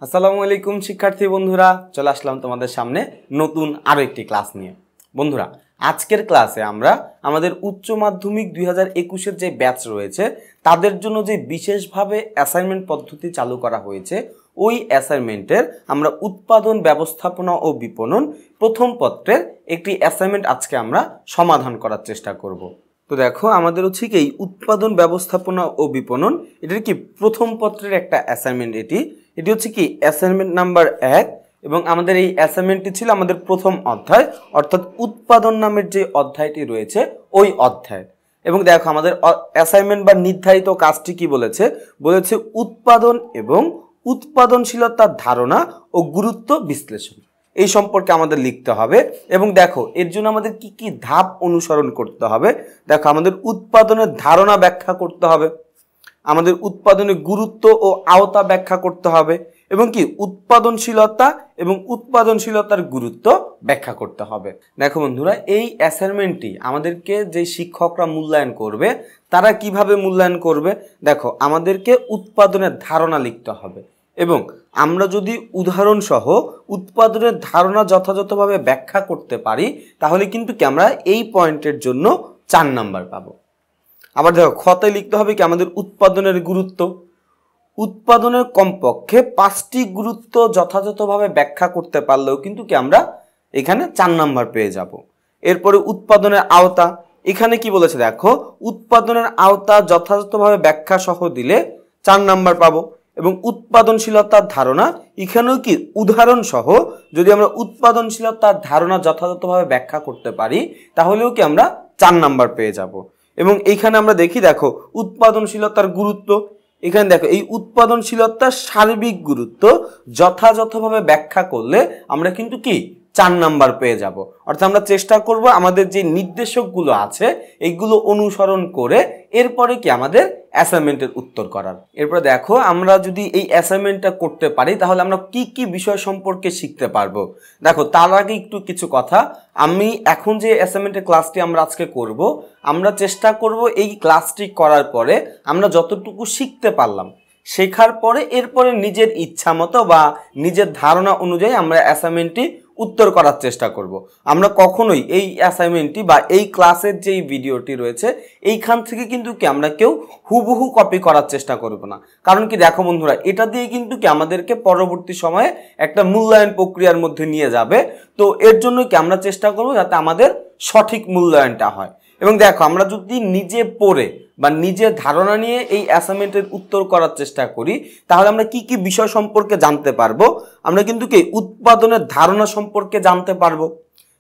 আসসালামু আলাইকুম শিক্ষার্থী বন্ধুরা, চলে আসলাম তোমাদের সামনে নতুন আরো একটি ক্লাস নিয়ে। বন্ধুরা, আজকের ক্লাসে আমরা আমাদের উচ্চ মাধ্যমিক 2021-এর যে ব্যাচ রয়েছে তাদের জন্য যে বিশেষভাবে অ্যাসাইনমেন্ট পদ্ধতি চালু করা হয়েছে, ওই অ্যাসাইনমেন্টের আমরা উৎপাদন ব্যবস্থাপনা ও বিপণন প্রথম পত্রের একটি অ্যাসাইনমেন্ট আজকে আমরা সমাধান করার চেষ্টা করব। তো দেখো, আমাদের হচ্ছে কি এই উৎপাদন ব্যবস্থাপনা ও বিপণন, এটার কি প্রথম পত্রের একটা অ্যাসাইনমেন্ট। এটি হচ্ছে কি অ্যাসাইনমেন্ট নাম্বার 1 এবং আমাদের এই অ্যাসাইনমেন্টটি ছিল আমাদের প্রথম অধ্যায়, অর্থাৎ উৎপাদন নামের যে অধ্যায়টি রয়েছে ওই অধ্যায়। এবং দেখো, আমাদের অ্যাসাইনমেন্ট বা নির্ধারিত কাজটি কি বলেছে উৎপাদন এবং উৎপাদনশীলতার ধারণা ও গুরুত্ব বিশ্লেষণ, এই সম্পর্কে আমাদের লিখতে হবে। এবং দেখো, এর জন্য আমাদের কি কি ধাপ অনুসরণ করতে হবে। দেখো, আমাদের উৎপাদনের ধারণা ব্যাখ্যা করতে হবে, আমাদের উৎপাদনের গুরুত্ব ও আওতা ব্যাখ্যা করতে হবে, এবং কি উৎপাদনশীলতা এবং উৎপাদনশীলতার গুরুত্ব ব্যাখ্যা করতে হবে। দেখো বন্ধুরা, এই অ্যাসাইনমেন্টটি আমাদেরকে যে শিক্ষকরা মূল্যায়ন করবে তারা কিভাবে মূল্যায়ন করবে। দেখো, আমাদেরকে উৎপাদনের ধারণা লিখতে হবে এবং আমরা যদি উদাহরণ সহ উৎপাদনের ধারণা যথাযথভাবে ব্যাখ্যা করতে পারি তাহলে কিন্তু কি আমরা এই পয়েন্টের জন্য 4 নাম্বার পাবো। আবার দেখো, খতে লিখতে হবে কি আমাদের উৎপাদনের গুরুত্ব। উৎপাদনের কমপক্ষে 5টি গুরুত্ব যথাযথভাবে ব্যাখ্যা করতে পারলেও কিন্তু কি আমরা এখানে 4 নাম্বার পেয়ে যাব। এরপরে উৎপাদনের আওতা, এখানে কি বলেছে দেখো, উৎপাদনের আওতা যথাযথভাবে ব্যাখ্যা সহ দিলে 4 নাম্বার পাবো। এবং উৎপাদনশীলতার ধারণা, এখানেও কি উদাহরণ সহ যদি আমরা উৎপাদনশীলতার ধারণা যথাযথভাবে ব্যাখ্যা করতে পারি তাহলেও কি আমরা 4 নাম্বার পেয়ে যাব। এবং এইখানে আমরা দেখি, দেখো উৎপাদনশীলতার গুরুত্ব, এখানে দেখো এই উৎপাদনশীলতার সার্বিক গুরুত্ব যথাযথভাবে ব্যাখ্যা করলে আমরা কিন্তু কি 4 নাম্বার পেয়ে যাব। অর্থাৎ আমরা চেষ্টা করব আমাদের যে নির্দেশকগুলো আছে এইগুলো অনুসরণ করে এরপরে কি আমাদের অ্যাসাইনমেন্টের উত্তর করার। এরপরে দেখো, আমরা যদি এই অ্যাসাইনমেন্টটা করতে পারি তাহলে আমরা কি কি বিষয় সম্পর্কে শিখতে পারবো। দেখো, তার আগে একটু কিছু কথা, আমি এখন যে অ্যাসাইনমেন্টের ক্লাসটি আমরা আজকে করব, আমরা চেষ্টা করব এই ক্লাসটি করার পরে আমরা যতটুকু শিখতে পারলাম শেখার পরে এরপরে নিজের ইচ্ছা মতো বা নিজের ধারণা অনুযায়ী আমরা অ্যাসাইনমেন্টটি উত্তর করার চেষ্টা করব। আমরা কখনোই এই অ্যাসাইনমেন্টটি বা এই ক্লাসের যেই ভিডিওটি রয়েছে এইখান থেকে কিন্তু কি আমরা কেউ হুবহু কপি করার চেষ্টা করব না। কারণ কি দেখো বন্ধুরা, এটা দিয়ে কিন্তু কি আমাদেরকে পরবর্তী সময়ে একটা মূল্যায়ন প্রক্রিয়ার মধ্যে নিয়ে যাবে। তো এর জন্য কি আমরা চেষ্টা করব যাতে আমাদের সঠিক মূল্যায়নটা হয়। এবং দেখো, আমরা যদি নিজে পড়ে বা নিজের ধারণা নিয়ে এই অ্যাসাইনমেন্টের উত্তর করার চেষ্টা করি তাহলে আমরা কি কি বিষয় সম্পর্কে জানতে পারবো। আমরা কিন্তু কি উৎপাদনের ধারণা সম্পর্কে জানতে পারবো।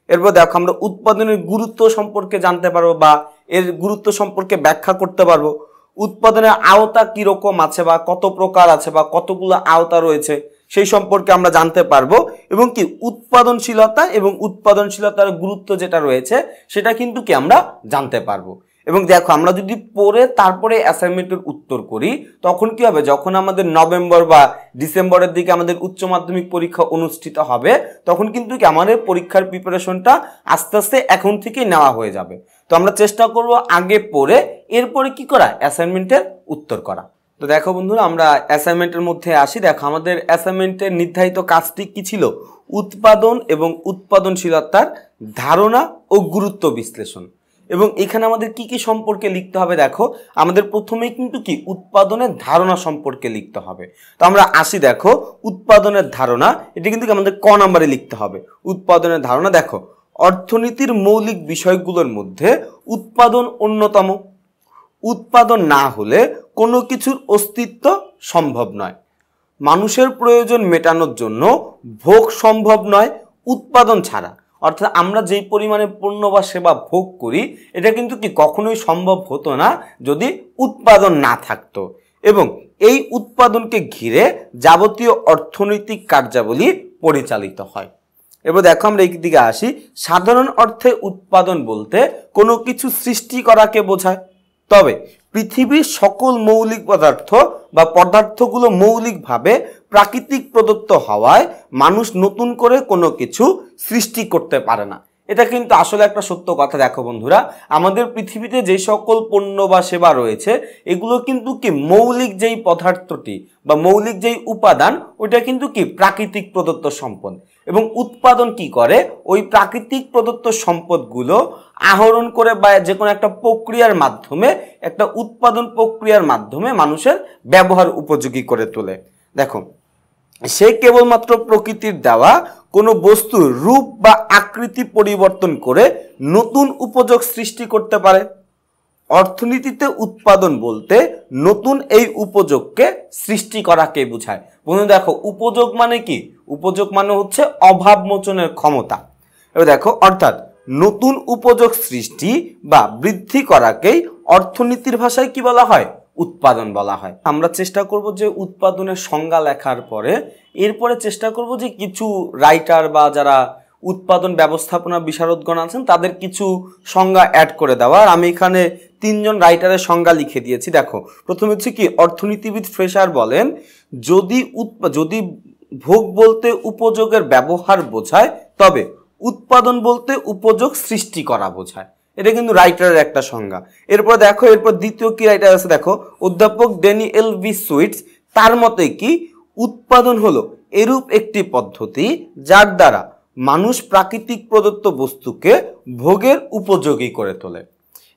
এরপর দেখো, আমরা উৎপাদনের গুরুত্ব সম্পর্কে জানতে পারবো বা এর গুরুত্ব সম্পর্কে ব্যাখ্যা করতে পারবো। উৎপাদনের আওতা কিরকম আছে বা কত প্রকার আছে বা কতগুলো আওতা রয়েছে সেই সম্পর্কে আমরা জানতে পারবো। এবং কি উৎপাদনশীলতা এবং উৎপাদনশীলতার গুরুত্ব যেটা রয়েছে সেটা কিন্তু কি আমরা জানতে পারবো। এবং দেখো, আমরা যদি পড়ে তারপরে অ্যাসাইনমেন্টের উত্তর করি তখন কি হবে, যখন আমাদের নভেম্বর বা ডিসেম্বরের দিকে আমাদের উচ্চ মাধ্যমিক পরীক্ষা অনুষ্ঠিত হবে তখন কিন্তু কি আমাদের পরীক্ষার প্রিপারেশনটা আস্তে আস্তে এখন থেকেই নেওয়া হয়ে যাবে। তো আমরা চেষ্টা করব আগে পড়ে এরপরে কি করা, অ্যাসাইনমেন্টের উত্তর করা। তো দেখো বন্ধুরা, আমরা অ্যাসাইনমেন্টের মধ্যে আসি। দেখো, আমাদের অ্যাসাইনমেন্টের নির্ধারিত কাজটি কি ছিল, উৎপাদন এবং উৎপাদনশীলতার ধারণা ও গুরুত্ব বিশ্লেষণ। এবং এখানে আমাদের কি কি সম্পর্কে লিখতে হবে। দেখো, আমাদের প্রথমেই কিন্তু কি উৎপাদনের ধারণা সম্পর্কে লিখতে হবে। তো আমরা আসি, দেখো উৎপাদনের ধারণা, এটি কিন্তু আমাদের ক নাম্বারে লিখতে হবে। উৎপাদনের ধারণা, দেখো অর্থনীতির মৌলিক বিষয়গুলোর মধ্যে উৎপাদন অন্যতম। উৎপাদন না হলে কোনো কিছুর অস্তিত্ব সম্ভব নয়। মানুষের প্রয়োজন মেটানোর জন্য ভোগ সম্ভব নয় উৎপাদন ছাড়া। অর্থাৎ আমরা যেই পরিমাণে পণ্য বা সেবা ভোগ করি এটা কিন্তু কি কখনোই সম্ভব হতো না যদি উৎপাদন না থাকতো। এবং এই উৎপাদনকে ঘিরে যাবতীয় অর্থনৈতিক কার্যাবলী পরিচালিত হয়। এবার দেখো, আমরা এই দিকে আসি। সাধারণ অর্থে উৎপাদন বলতে কোনো কিছু সৃষ্টি করাকে বোঝায়। তবে পৃথিবীর সকল মৌলিক পদার্থ বা পদার্থগুলো মৌলিকভাবে প্রাকৃতিক প্রদত্ত হওয়ায় মানুষ নতুন করে কোনো কিছু সৃষ্টি করতে পারে না। এটা কিন্তু আসলে একটা সত্য কথা। দেখো বন্ধুরা, আমাদের পৃথিবীতে যে সকল পণ্য বা সেবা রয়েছে এগুলো কিন্তু কি মৌলিক যেই পদার্থটি বা মৌলিক যেই উপাদান ওইটা কিন্তু কি প্রাকৃতিক প্রদত্ত সম্পদ, এবং উৎপাদন কি করে ওই প্রাকৃতিক প্রদত্ত সম্পদগুলো আহরণ করে বা যে কোনো একটা প্রক্রিয়ার মাধ্যমে, একটা উৎপাদন প্রক্রিয়ার মাধ্যমে মানুষের ব্যবহার উপযোগী করে তোলে। দেখো, সে কেবলমাত্র প্রকৃতির দেওয়া কোনো বস্তুর রূপ বা আকৃতি পরিবর্তন করে নতুন উপযোগ সৃষ্টি করতে পারে। অর্থনীতিতে উৎপাদন বলতে নতুন এই উপযোগকে সৃষ্টি করাকে বোঝায়। বন্ধু দেখো, উপযোগ মানে কি? উপযোগ মানে হচ্ছে অভাব মোচনের ক্ষমতা। এবার দেখো, অর্থাৎ নতুন উপযোগ সৃষ্টি বা বৃদ্ধি করাকেই অর্থনীতির ভাষায় কি বলা হয়? উৎপাদন বলা হয়। আমরা চেষ্টা করব যে উৎপাদনের সংজ্ঞা লেখার পরে এরপরে চেষ্টা করব যে কিছু রাইটার বা যারা উৎপাদন ব্যবস্থাপনা বিশারদগণ আছেন তাদের কিছু সংজ্ঞা অ্যাড করে দেওয়া। আর আমি এখানে 3 জন রাইটারের সংজ্ঞা লিখে দিয়েছি। দেখো, প্রথমে হচ্ছে কি, অর্থনীতিবিদ ফ্রেশার বলেন যদি ভোগ বলতে উপযোগের ব্যবহার বোঝায় তবে উৎপাদন বলতে উপযোগ সৃষ্টি করা বোঝায়। এটা কিন্তু রাইটারের একটা সংজ্ঞা। এরপর দেখো, এরপর দ্বিতীয় কি রাইটার আছে দেখো, অধ্যাপক ড্যানিয়েল ভি সুইটস। তার মতে কি, উৎপাদন হলো এরূপ একটি পদ্ধতি যার দ্বারা মানুষ প্রাকৃতিক প্রদত্ত বস্তুকে ভোগের উপযোগী করে তোলে।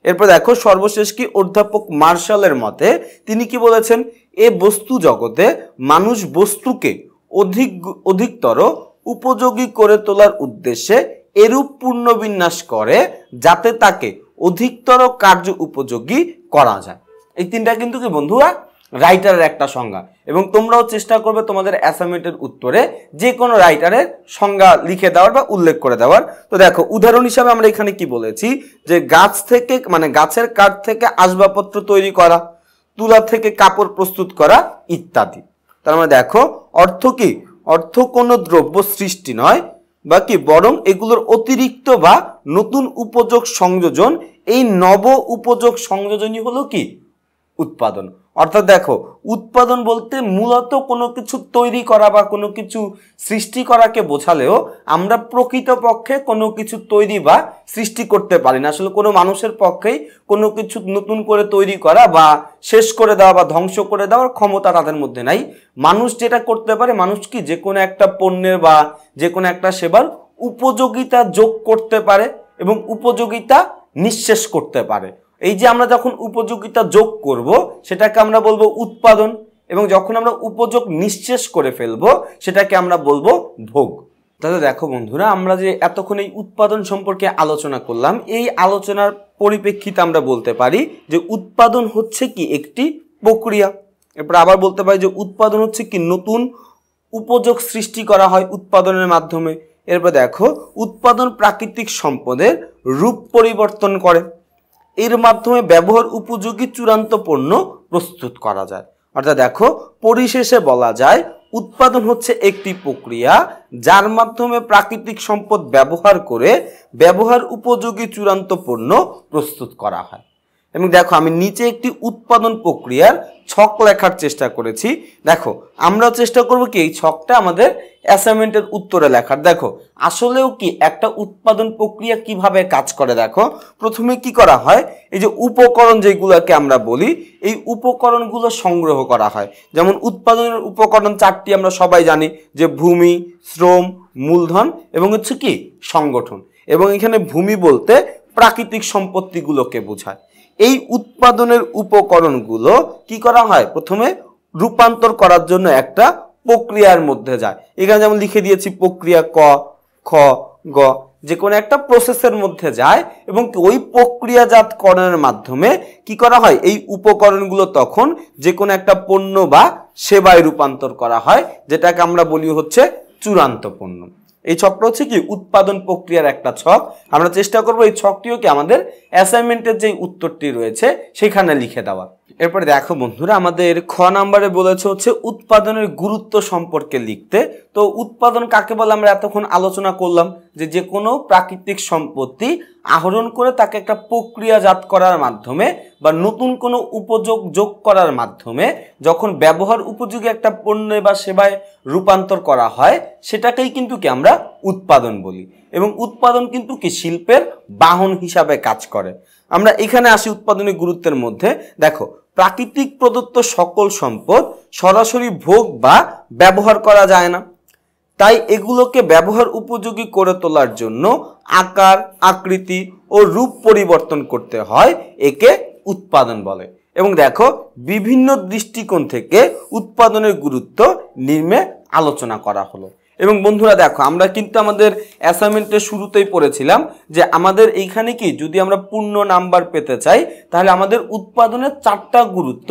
এরপর দেখো সর্বশেষ কি, অধ্যাপক মার্শালের মতে তিনি কি বলেছেন, এ বস্তু জগতে মানুষ বস্তুকে অধিকতর উপযোগী করে তোলার উদ্দেশ্যে এরূপ পূর্ণবিন্যাস করে যাতে তাকে অধিকতর কার্য উপযোগী করা যায়। এই তিনটা কিন্তু কি বন্ধুরা রাইটারের একটা সংজ্ঞা, এবং তোমরাও চেষ্টা করবে তোমাদের অ্যাসাইনমেন্টের উত্তরে যে কোনো রাইটারের সংজ্ঞা লিখে দেওয়ার বা উল্লেখ করে দেওয়ার। তো দেখো, উদাহরণ হিসাবে আমরা এখানে কি বলেছি যে গাছ থেকে মানে গাছের কাঠ থেকে আসবাবপত্র তৈরি করা, তুলা থেকে কাপড় প্রস্তুত করা ইত্যাদি। তার মানে দেখো, অর্থ কি, অর্থ কোনো দ্রব্য সৃষ্টি নয় বা কি, বরং এগুলোর অতিরিক্ত বা নতুন উপযোগ সংযোজন। এই নব উপযোগ সংযোজনই হলো কি উৎপাদন। অর্থাৎ দেখো, উৎপাদন বলতে মূলত কোনো কিছু তৈরি করা বা কোনো কিছু সৃষ্টি করাকে বোঝালেও আমরা প্রকৃতপক্ষে কোনো কিছু তৈরি বা সৃষ্টি করতে পারি না। আসলে কোনো মানুষের পক্ষেই কোনো কিছু নতুন করে তৈরি করা বা শেষ করে দেওয়া বা ধ্বংস করে দেওয়ার ক্ষমতা তাদের মধ্যে নাই। মানুষ যেটা করতে পারে, মানুষ কি যে কোনো একটা পণ্যের বা যে কোনো একটা সেবার উপযোগিতা যোগ করতে পারে এবং উপযোগিতা নিঃশেষ করতে পারে। এই যে আমরা যখন উপযোগিতা যোগ করব সেটাকে আমরা বলবো উৎপাদন, এবং যখন আমরা উপযোগ নিঃশেষ করে ফেলবো সেটাকে আমরা বলবো ভোগ। তাহলে দেখো বন্ধুরা, আমরা যে এতক্ষণ এই উৎপাদন সম্পর্কে আলোচনা করলাম, এই আলোচনার পরিপ্রেক্ষিতে আমরা বলতে পারি যে উৎপাদন হচ্ছে কি একটি প্রক্রিয়া। এরপর আবার বলতে পারি যে উৎপাদন হচ্ছে কি নতুন উপযোগ সৃষ্টি করা হয় উৎপাদনের মাধ্যমে। এরপর দেখো, উৎপাদন প্রাকৃতিক সম্পদের রূপ পরিবর্তন করে, এর মাধ্যমে ব্যবহার উপযোগী চূড়ান্ত পণ্য প্রস্তুত করা যায়। অর্থাৎ দেখো, পরিশেষে বলা যায় উৎপাদন হচ্ছে একটি প্রক্রিয়া যার মাধ্যমে প্রাকৃতিক সম্পদ ব্যবহার করে ব্যবহার উপযোগী চূড়ান্ত পণ্য প্রস্তুত করা হয়। এবং দেখো, আমি নিচে একটি উৎপাদন প্রক্রিয়ার ছক লেখার চেষ্টা করেছি। দেখো, আমরা চেষ্টা করব কি এই ছকটা আমাদের অ্যাসাইনমেন্টের উত্তরে লেখার। দেখো, আসলেও কি একটা উৎপাদন প্রক্রিয়া কিভাবে কাজ করে। দেখো, প্রথমে কি করা হয়, এই যে উপকরণ যেগুলোকে আমরা বলি, এই উপকরণগুলো সংগ্রহ করা হয়। যেমন উৎপাদনের উপকরণ 4টি আমরা সবাই জানি, যে ভূমি, শ্রম, মূলধন এবং হচ্ছে কি সংগঠন। এবং এখানে ভূমি বলতে প্রাকৃতিক সম্পত্তিগুলোকে বোঝায়। এই উৎপাদনের উপকরণগুলো কি করা হয়, প্রথমে রূপান্তর করার জন্য একটা প্রক্রিয়ার মধ্যে যায়। এখানে যেমন লিখে দিয়েছি প্রক্রিয়া ক, খ, গ, যে কোনো একটা প্রসেসের মধ্যে যায় এবং ওই প্রক্রিয়াজাতকরণের মাধ্যমে কি করা হয়, এই উপকরণগুলো তখন যে কোনো একটা পণ্য বা সেবায় রূপান্তর করা হয়, যেটাকে আমরা বলি হচ্ছে চূড়ান্ত পণ্য। এই ছকটা হচ্ছে কি উৎপাদন প্রক্রিয়ার একটা ছক। আমরা চেষ্টা করব এই ছকটিও কি আমাদের অ্যাসাইনমেন্টের যে উত্তরটি রয়েছে সেখানে লিখে দেওয়া। এরপরে দেখো বন্ধুরা, আমাদের খ নাম্বারে বলেছে হচ্ছে উৎপাদনের গুরুত্ব সম্পর্কে লিখতে। তো উৎপাদন কাকে বলে আমরা এতক্ষণ আলোচনা করলাম, যে কোনো প্রাকৃতিক সম্পত্তি আহরণ করে তাকে একটা প্রক্রিয়াজাত করার মাধ্যমে বা নতুন কোনো উপযোগ যোগ করার মাধ্যমে যখন ব্যবহার উপযোগী একটা পণ্য বা সেবায় রূপান্তর করা হয়, সেটাকেই কিন্তু কি আমরা উৎপাদন বলি। এবং উৎপাদন কিন্তু কি শিল্পের বাহন হিসাবে কাজ করে। আমরা এখানে আসি উৎপাদনের গুরুত্বের মধ্যে। দেখো, প্রাকৃতিক প্রদত্ত সকল সম্পদ সরাসরি ভোগ বা ব্যবহার করা যায় না, তাই এগুলোকে ব্যবহার উপযোগী করে তোলার জন্য আকার, আকৃতি ও রূপ পরিবর্তন করতে হয়, একে উৎপাদন বলে। এবং দেখো, বিভিন্ন দৃষ্টিকোণ থেকে উৎপাদনের গুরুত্ব নিম্নে আলোচনা করা হলো। এবং বন্ধুরা দেখো, আমরা কিন্তু আমাদের অ্যাসাইনমেন্টের শুরুতেই পড়েছিলাম যে আমাদের এইখানে কি যদি আমরা পূর্ণ নাম্বার পেতে চাই, তাহলে আমাদের উৎপাদনের 5টা গুরুত্ব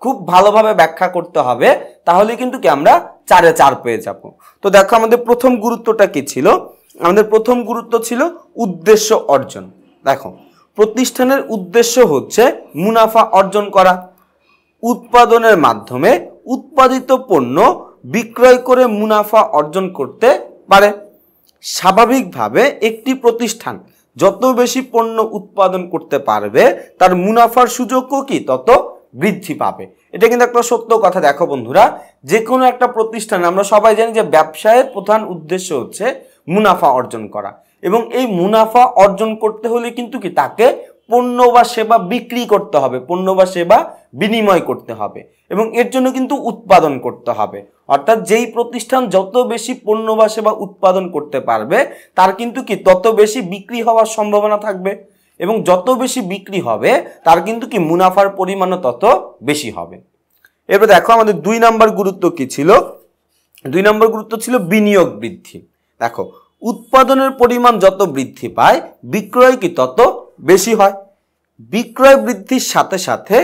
খুব ভালোভাবে ব্যাখ্যা করতে হবে, তাহলে কিন্তু কি আমরা 4-এ 4 পেয়ে যাব। তো দেখো, আমাদের প্রথম গুরুত্বটা কি ছিল? আমাদের প্রথম গুরুত্ব ছিল উদ্দেশ্য অর্জন। দেখো, প্রতিষ্ঠানের উদ্দেশ্য হচ্ছে মুনাফা অর্জন করা। উৎপাদনের মাধ্যমে উৎপাদিত পণ্য বিক্রয় করে মুনাফা অর্জন করতে পারে। স্বাভাবিকভাবে একটি প্রতিষ্ঠান যত বেশি পণ্য উৎপাদন করতে পারবে, তার মুনাফার সুযোগও কি তত বৃদ্ধি পাবে। এটা কিন্তু একটা সত্য কথা। দেখো বন্ধুরা, যে কোনো একটা প্রতিষ্ঠান আমরা সবাই জানি যে ব্যবসায়ের প্রধান উদ্দেশ্য হচ্ছে মুনাফা অর্জন করা, এবং এই মুনাফা অর্জন করতে হলে কিন্তু কি তাকে পণ্য বা সেবা বিক্রি করতে হবে, পণ্য বা সেবা বিনিময় করতে হবে, এবং এর জন্য কিন্তু উৎপাদন করতে হবে। অর্থাৎ যেই প্রতিষ্ঠান যত বেশি পণ্য বা সেবা উৎপাদন করতে পারবে, তার কিন্তু কি তত বেশি বিক্রি হওয়ার সম্ভাবনা থাকবে, এবং যত বেশি বিক্রি হবে তার কিন্তু কি মুনাফার পরিমাণও তত বেশি হবে। এরপর দেখো, আমাদের 2 নম্বর গুরুত্ব কি ছিল? 2 নম্বর গুরুত্ব ছিল বিনিয়োগ বৃদ্ধি। দেখো, উৎপাদনের পরিমাণ যত বৃদ্ধি পায়, বিক্রয় কি তত বেশি হয়। বিক্রয় বৃদ্ধির সাথে সাথে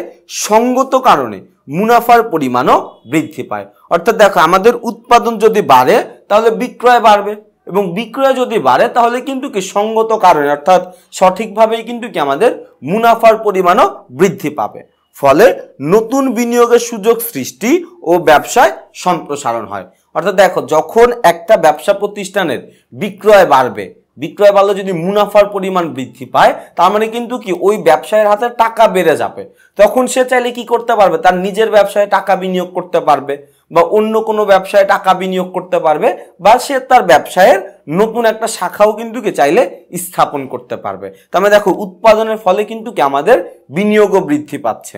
সঙ্গত কারণে মুনাফার পরিমাণও বৃদ্ধি পায়। অর্থাৎ দেখো, আমাদের উৎপাদন যদি বাড়ে তাহলে বিক্রয় বাড়বে, এবং বিক্রয় যদি বাড়ে তাহলে কিন্তু কি সঙ্গত কারণে অর্থাৎ সঠিকভাবেই কিন্তু কি আমাদের মুনাফার পরিমাণও বৃদ্ধি পাবে। ফলে নতুন বিনিয়োগের সুযোগ সৃষ্টি ও ব্যবসায় সম্প্রসারণ হয়। অর্থাৎ দেখো, যখন একটা ব্যবসা প্রতিষ্ঠানের বিক্রয় বাড়বে, বিক্রয় বাড়লে যদি মুনাফার পরিমাণ বৃদ্ধি পায়, তার মানে কিন্তু কি ওই ব্যবসায়ের হাতে টাকা বেড়ে যাবে। তখন সে চাইলে কি করতে পারবে? তার নিজের ব্যবসায় টাকা বিনিয়োগ করতে পারবে, বা অন্য কোনো ব্যবসায় টাকা বিনিয়োগ করতে পারবে, বা সে তার ব্যবসায়ের নতুন একটা শাখাও কিন্তু কি চাইলে স্থাপন করতে পারবে। তার মানে দেখো, উৎপাদনের ফলে কিন্তু কি আমাদের বিনিয়োগও বৃদ্ধি পাচ্ছে।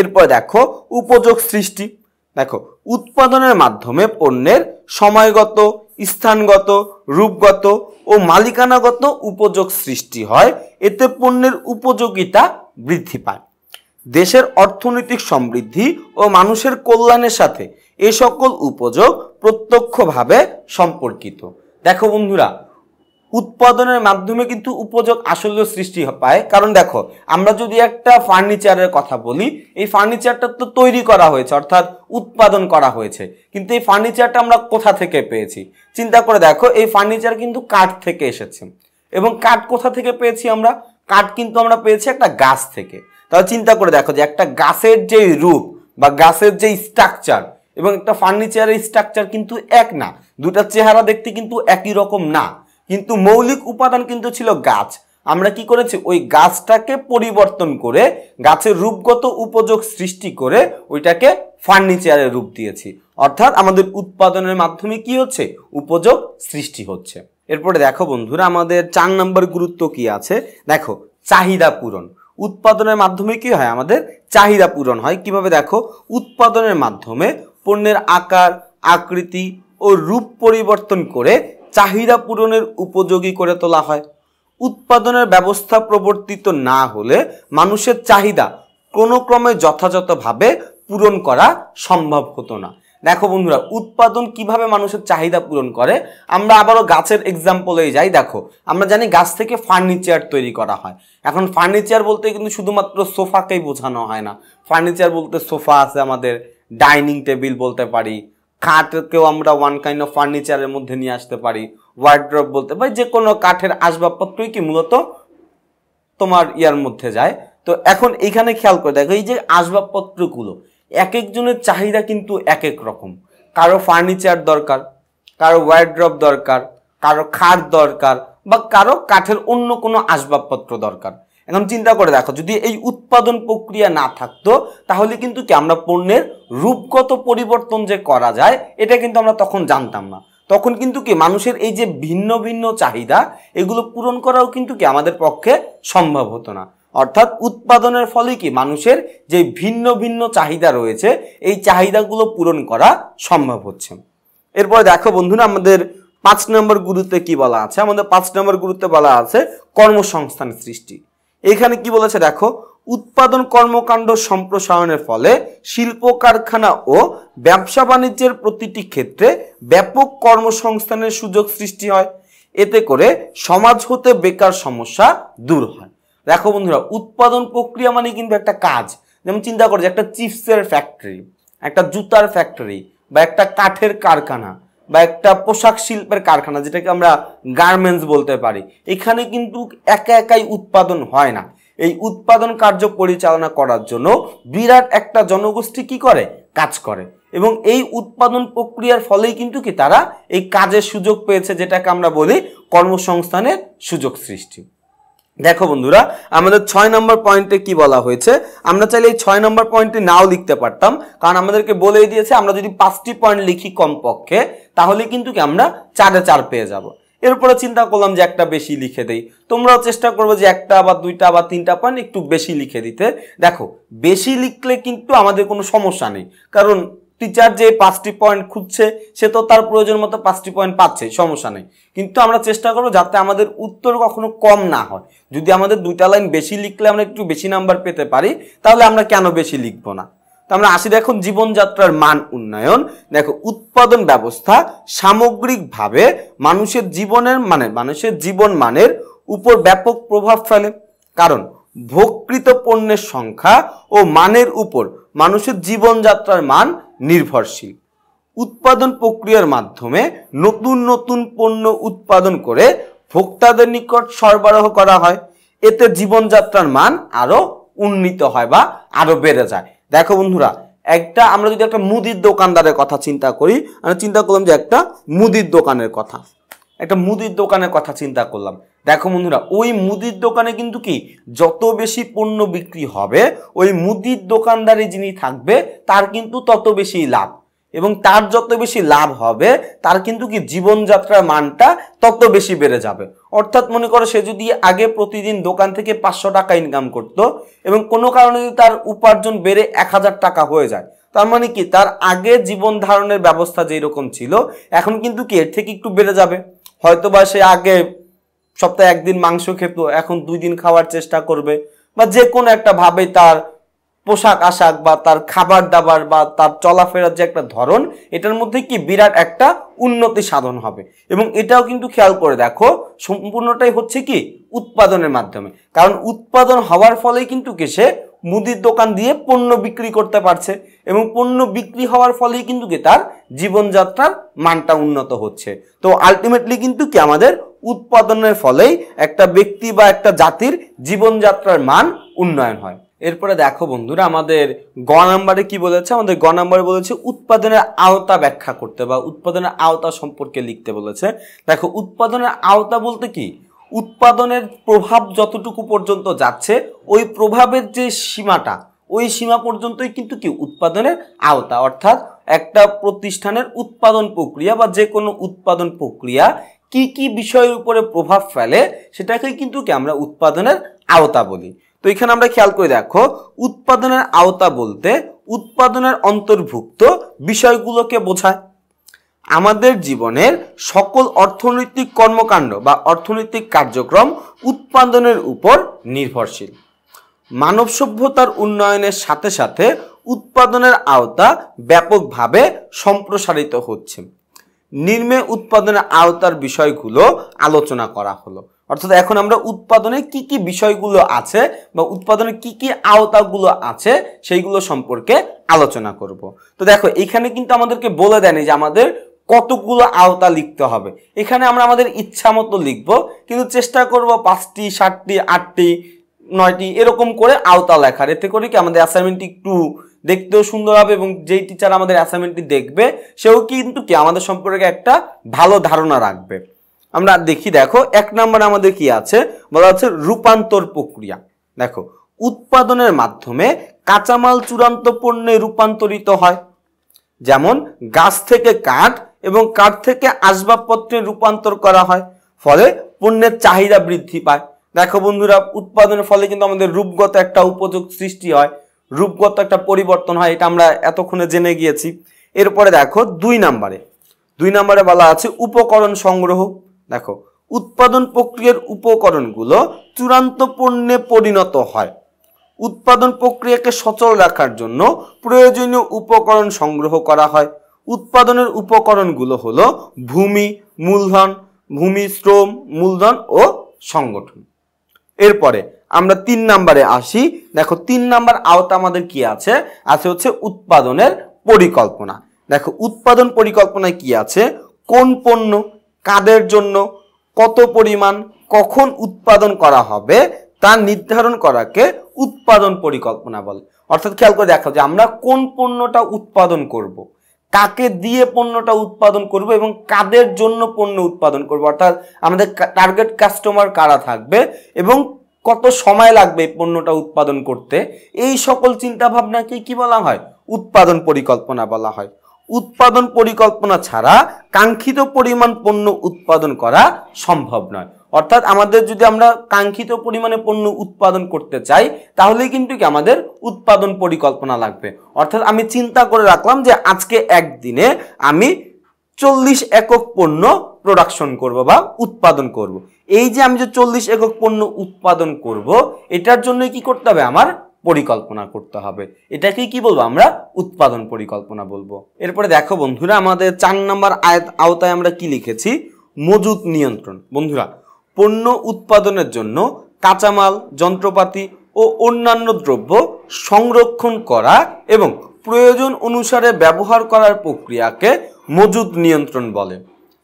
এরপর দেখো, উপযোগ সৃষ্টি। দেখো, উৎপাদনের মাধ্যমে পণ্যের সময়গত, স্থানগত, রূপগত ও মালিকানাগত উপযোগ সৃষ্টি হয়। এতে পণ্যের উপযোগিতা বৃদ্ধি পায়। দেশের অর্থনৈতিক সমৃদ্ধি ও মানুষের কল্যাণের সাথে এ সকল উপযোগ প্রত্যক্ষভাবে সম্পর্কিত। দেখো বন্ধুরা, উৎপাদনের মাধ্যমে কিন্তু উপযোগ আসলে সৃষ্টি পায়। কারণ দেখো, আমরা যদি একটা ফার্নিচারের কথা বলি, এই ফার্নিচারটা তো তৈরি করা হয়েছে, অর্থাৎ উৎপাদন করা হয়েছে, কিন্তু এই ফার্নিচারটা আমরা কোথা থেকে পেয়েছি? চিন্তা করে দেখো, এই ফার্নিচার কিন্তু কাঠ থেকে এসেছে। এবং কাঠ কোথা থেকে পেয়েছি আমরা? কাঠ কিন্তু আমরা পেয়েছি একটা গাছ থেকে। তাহলে চিন্তা করে দেখো যে একটা গাছের যে রূপ বা গাছের যে স্ট্রাকচার এবং একটা ফার্নিচারের স্ট্রাকচার কিন্তু এক না, দুটার চেহারা দেখতে কিন্তু একই রকম না, কিন্তু মৌলিক উপাদান কিন্তু ছিল গাছ। আমরা কি করেছি? ওই গাছটাকে পরিবর্তন করে, গাছের রূপগত উপযোগ সৃষ্টি করে ওইটাকে ফার্নিচারের রূপ দিয়েছি। অর্থাৎ আমাদের উৎপাদনের মাধ্যমে কি হচ্ছে? উপযোগ সৃষ্টি হচ্ছে। এরপরে দেখো বন্ধুরা, আমাদের 4 নম্বর গুরুত্ব কি আছে? দেখো, চাহিদা পূরণ। উৎপাদনের মাধ্যমে কি হয়? আমাদের চাহিদা পূরণ হয়। কিভাবে? দেখো, উৎপাদনের মাধ্যমে পণ্যের আকার, আকৃতি ও রূপ পরিবর্তন করে চাহিদা পূরণের উপযোগী করে তোলা হয়। উৎপাদনের ব্যবস্থা প্রবর্তিত না হলে মানুষের চাহিদা কোনো ক্রমে যথাযথভাবে পূরণ করা সম্ভব হতো না। দেখো বন্ধুরা, উৎপাদন কিভাবে মানুষের চাহিদা পূরণ করে? আমরা আবারও গাছের এক্সাম্পলেই যাই। দেখো, আমরা জানি গাছ থেকে ফার্নিচার তৈরি করা হয়। এখন ফার্নিচার বলতে কিন্তু শুধুমাত্র সোফাকেই বোঝানো হয় না। ফার্নিচার বলতে সোফা আছে, আমাদের ডাইনিং টেবিল বলতে পারি, খাটকেও আমরা ওয়ান কাইন্ড অফ ফার্নিচারের মধ্যে নিয়ে আসতে পারি, ওয়ার্ড্রপ বলতে পারি। যে কোনো কাঠের আসবাবপত্রই কি মূলত তোমার ইয়ার মধ্যে যায়, তো এখন এখানে খেয়াল করে দেখো, এই যে আসবাবপত্রগুলো এক একজনের চাহিদা কিন্তু এক এক রকম। কারো ফার্নিচার দরকার, কারো ওয়ার্ড্রপ দরকার, কারো খাট দরকার, বা কারো কাঠের অন্য কোনো আসবাবপত্র দরকার। এখন চিন্তা করে দেখো, যদি এই উৎপাদন প্রক্রিয়া না থাকতো তাহলে কিন্তু কি আমরা পণ্যের রূপগত পরিবর্তন যে করা যায় এটা কিন্তু আমরা তখন জানতাম না। তখন কিন্তু কি মানুষের এই যে ভিন্ন ভিন্ন চাহিদা এগুলো পূরণ করাও কিন্তু কি আমাদের পক্ষে সম্ভব হতো না। অর্থাৎ উৎপাদনের ফলে কি মানুষের যে ভিন্ন ভিন্ন চাহিদা রয়েছে এই চাহিদাগুলো পূরণ করা সম্ভব হচ্ছে। এরপরে দেখো বন্ধুরা, আমাদের 5 নম্বর গুরুত্বে কি বলা আছে? আমাদের 5 নম্বর গুরুত্বে বলা আছে কর্মসংস্থান সৃষ্টি। এখানে কি বলেছে দেখো, উৎপাদন কর্মকাণ্ড সম্প্রসারণের ফলে শিল্প কারখানা ও ব্যবসা বাণিজ্যের প্রতিটি ক্ষেত্রে ব্যাপক কর্মসংস্থানের সুযোগ সৃষ্টি হয়। এতে করে সমাজ হতে বেকার সমস্যা দূর হয়। দেখো বন্ধুরা, উৎপাদন প্রক্রিয়া মানে কিন্তু একটা কাজ। যেমন চিন্তা করো যে একটা চিপসের ফ্যাক্টরি, একটা জুতার ফ্যাক্টরি, বা একটা কাঠের কারখানা, বা একটা পোশাক শিল্পের কারখানা যেটাকে আমরা গার্মেন্টস বলতে পারি। এখানে কিন্তু একা একাই উৎপাদন হয় না। এই উৎপাদন কার্য পরিচালনা করার জন্য বিরাট একটা জনগোষ্ঠী কি করে? কাজ করে। এবং এই উৎপাদন প্রক্রিয়ার ফলেই কিন্তু কি তারা এই কাজের সুযোগ পেয়েছে, যেটাকে আমরা বলি কর্মসংস্থানের সুযোগ সৃষ্টি। দেখো বন্ধুরা, আমাদের 6 নম্বর পয়েন্টে কি বলা হয়েছে? আমরা চাইলে এই 6 নম্বর পয়েন্টে নাও লিখতে পারতাম, কারণ আমাদেরকে বলেই দিয়েছে আমরা যদি 5টি পয়েন্ট লিখি কমপক্ষে তাহলে কিন্তু কি আমরা 4-এ 4 পেয়ে যাব। এরপরে চিন্তা করলাম যে একটা বেশি লিখে দেই। তোমরাও চেষ্টা করবে যে একটা বা দুইটা বা তিনটা পয়েন্ট একটু বেশি লিখে দিতে। দেখো, বেশি লিখলে কিন্তু আমাদের কোনো সমস্যা নেই, কারণ টিচার যে 5টি পয়েন্ট খুঁজছে সে তো তার প্রয়োজন মতো 5টি পয়েন্ট পাচ্ছে, সমস্যা নেই। কিন্তু আমরা চেষ্টা করবো যাতে আমাদের উত্তর কখনো কম না হয়। যদি আমাদের 2টা লাইন বেশি লিখলে আমরা একটু বেশি নাম্বার পেতে পারি, তাহলে আমরা কেন বেশি লিখবো না? তো আমরা আসি দেখুন জীবনযাত্রার মান উন্নয়ন। দেখো, উৎপাদন ব্যবস্থা সামগ্রিকভাবে মানুষের জীবন মানের উপর ব্যাপক প্রভাব ফেলে, কারণ ভোগকৃত পণ্যের সংখ্যা ও মানের উপর মানুষের জীবনযাত্রার মান নির্ভরশীল। উৎপাদন প্রক্রিয়ার মাধ্যমে নতুন নতুন পণ্য উৎপাদন করে ভোক্তাদের নিকট সরবরাহ করা হয়। এতে জীবনযাত্রার মান আরো উন্নীত হয় বা আরো বেড়ে যায়। দেখো বন্ধুরা, আমরা যদি একটা মুদির দোকানদারের কথা চিন্তা করি, আমরা চিন্তা করলাম যে একটা মুদির দোকানের কথা চিন্তা করলাম। দেখো বন্ধুরা, ওই মুদির দোকানে কিন্তু কি যত বেশি পণ্য বিক্রি হবে ওই মুদির দোকানদারে যিনি থাকবে তার কিন্তু তত বেশি লাভ, এবং তার যত বেশি লাভ হবে তার কিন্তু কি জীবনযাত্রার মানটা তত বেশি বেড়ে যাবে। অর্থাৎ মনে করো সে যদি আগে প্রতিদিন দোকান থেকে 500 টাকা ইনকাম করতো এবং কোনো কারণে যদি তার উপার্জন বেড়ে 1000 টাকা হয়ে যায়, তার মানে কি তার আগে জীবন ধারণের ব্যবস্থা যেই রকম ছিল এখন কিন্তু কি এর থেকে একটু বেড়ে যাবে। হয়তোবা সে আগে সপ্তাহে 1 দিন মাংস খেত, এখন 2 দিন খাওয়ার চেষ্টা করবে, বা যে কোনো একটা ভাবে তার পোশাক আশাক বা তার খাবার দাবার বা তার চলাফেরার যে একটা ধরন এটার মধ্যে কি বিরাট একটা উন্নতি সাধন হবে। এবং এটাও কিন্তু খেয়াল করে দেখো সম্পূর্ণটাই হচ্ছে কি উৎপাদনের মাধ্যমে, কারণ উৎপাদন হওয়ার ফলেই কিন্তু কি সে মুদির দোকান দিয়ে পণ্য বিক্রি করতে পারছে, এবং পণ্য বিক্রি হওয়ার ফলেই কিন্তু কি তার জীবনযাত্রার মানটা উন্নত হচ্ছে। তো আলটিমেটলি কিন্তু কি আমাদের উৎপাদনের ফলেই একটা ব্যক্তি বা একটা জাতির জীবনযাত্রার মান উন্নয়ন হয়। এরপরে দেখো বন্ধুরা, আমাদের গ নাম্বারে কি বলেছে? আমাদের গ নাম্বারে বলেছে উৎপাদনের আওতা ব্যাখ্যা করতে বা উৎপাদনের আওতা সম্পর্কে লিখতে বলেছে। দেখো, উৎপাদনের আওতা বলতে কি, উৎপাদনের প্রভাব যতটুকু পর্যন্ত যাচ্ছে ওই প্রভাবের যে সীমাটা ওই সীমা পর্যন্তই কিন্তু কি উৎপাদনের আওতা। অর্থাৎ একটা প্রতিষ্ঠানের উৎপাদন প্রক্রিয়া বা যে কোনো উৎপাদন প্রক্রিয়া কি কি বিষয়ের উপরে প্রভাব ফেলে সেটাকেই কিন্তু কি আমরা উৎপাদনের আওতা বলি। তো এখানে আমরা খেয়াল করে দেখো, উৎপাদনের আওতা বলতে উৎপাদনের অন্তর্ভুক্ত বিষয়গুলোকে বোঝায়। আমাদের জীবনের সকল অর্থনৈতিক কর্মকাণ্ড বা অর্থনৈতিক কার্যক্রম উৎপাদনের উপর নির্ভরশীল। মানব সভ্যতার উন্নয়নের সাথে সাথে উৎপাদনের আওতা ব্যাপকভাবে সম্প্রসারিত হচ্ছে। নিম্নে উৎপাদনের আওতার বিষয়গুলো আলোচনা করা হলো। অর্থাৎ এখন আমরা উৎপাদনে কি কি বিষয়গুলো আছে বা উৎপাদনের কি কি আওতাগুলো আছে সেইগুলো সম্পর্কে আলোচনা করব। তো দেখো, এখানে কিন্তু আমাদেরকে বলে দেয়নি যে আমাদের কতগুলো আওতা লিখতে হবে। এখানে আমরা আমাদের ইচ্ছা মতো লিখবো, কিন্তু চেষ্টা করব 5টি 7টি 8টি 9টি এরকম করে আওতা লেখার, এতে করে কি আমাদের অ্যাসাইনমেন্টটি একটু দেখতেও সুন্দর হবে এবং যেই টিচার আমাদের অ্যাসাইনমেন্টটি দেখবে সেও কিন্তু কি আমাদের সম্পর্কে একটা ভালো ধারণা রাখবে। আমরা দেখি, দেখো 1 নম্বরে আমাদের কি আছে, বলা হচ্ছে রূপান্তর প্রক্রিয়া। দেখো, উৎপাদনের মাধ্যমে কাঁচামাল চূড়ান্ত পণ্যে রূপান্তরিত হয়, যেমন গাছ থেকে কাঠ এবং কাঠ থেকে আসবাবপত্রে রূপান্তর করা হয়, ফলে পণ্যের চাহিদা বৃদ্ধি পায়। দেখো বন্ধুরা, উৎপাদনের ফলে কিন্তু আমাদের রূপগত একটা উপযোগ সৃষ্টি হয়, রূপগত একটা পরিবর্তন হয়, এটা আমরা এতক্ষণে জেনে গিয়েছি। এরপরে দেখো 2 নম্বরে বলা আছে উপকরণ সংগ্রহ। দেখো, উৎপাদন প্রক্রিয়ার উপকরণগুলো চূড়ান্ত পণ্যে পরিণত হয়। উৎপাদন প্রক্রিয়াকে সচল রাখার জন্য প্রয়োজনীয় উপকরণ সংগ্রহ করা হয়। উৎপাদনের উপকরণগুলো হলো ভূমি, শ্রম, মূলধন ও সংগঠন। এরপরে আমরা 3 নম্বরে আসি। দেখো, 3 নম্বর আওতা আমাদের কি আছে হচ্ছে উৎপাদনের পরিকল্পনা। দেখো, উৎপাদন পরিকল্পনায় কি আছে, কোন পণ্য, কাদের জন্য, কত পরিমাণ, কখন উৎপাদন করা হবে তা নির্ধারণ করাকে উৎপাদন পরিকল্পনা বলে। অর্থাৎ খেয়াল করে দেখো যে আমরা কোন পণ্যটা উৎপাদন করব, কাকে দিয়ে পণ্যটা উৎপাদন করব এবং কাদের জন্য পণ্য উৎপাদন করব, অর্থাৎ আমাদের টার্গেট কাস্টমার কারা থাকবে এবং কত সময় লাগবে এই পণ্যটা উৎপাদন করতে, এই সকল চিন্তা ভাবনাকে কি বলা হয়, উৎপাদন পরিকল্পনা বলা হয়। উৎপাদন পরিকল্পনা ছাড়া কাঙ্ক্ষিত পরিমাণ পণ্য উৎপাদন করা সম্ভব নয়। অর্থাৎ আমাদের যদি আমরা কাঙ্ক্ষিত পরিমাণে পণ্য উৎপাদন করতে চাই তাহলে কিন্তু কি আমাদের উৎপাদন পরিকল্পনা লাগবে। অর্থাৎ আমি চিন্তা করে রাখলাম যে আজকে একদিনে আমি 40 একক পণ্য প্রোডাকশন করব বা উৎপাদন করব। এই যে আমি যে 40 একক পণ্য উৎপাদন করব, এটার জন্য কি করতে হবে, আমার পরিকল্পনা করতে হবে। এটাকে কি বলবো, আমরা উৎপাদন পরিকল্পনা বলবো। এরপরে দেখো বন্ধুরা, আমাদের 4 নম্বর আওতায় আমরা কি লিখেছি, মজুত নিয়ন্ত্রণ। বন্ধুরা, পণ্য উৎপাদনের জন্য কাঁচামাল, যন্ত্রপাতি ও অন্যান্য দ্রব্য সংরক্ষণ করা এবং প্রয়োজন অনুসারে ব্যবহার করার প্রক্রিয়াকে মজুত নিয়ন্ত্রণ বলে।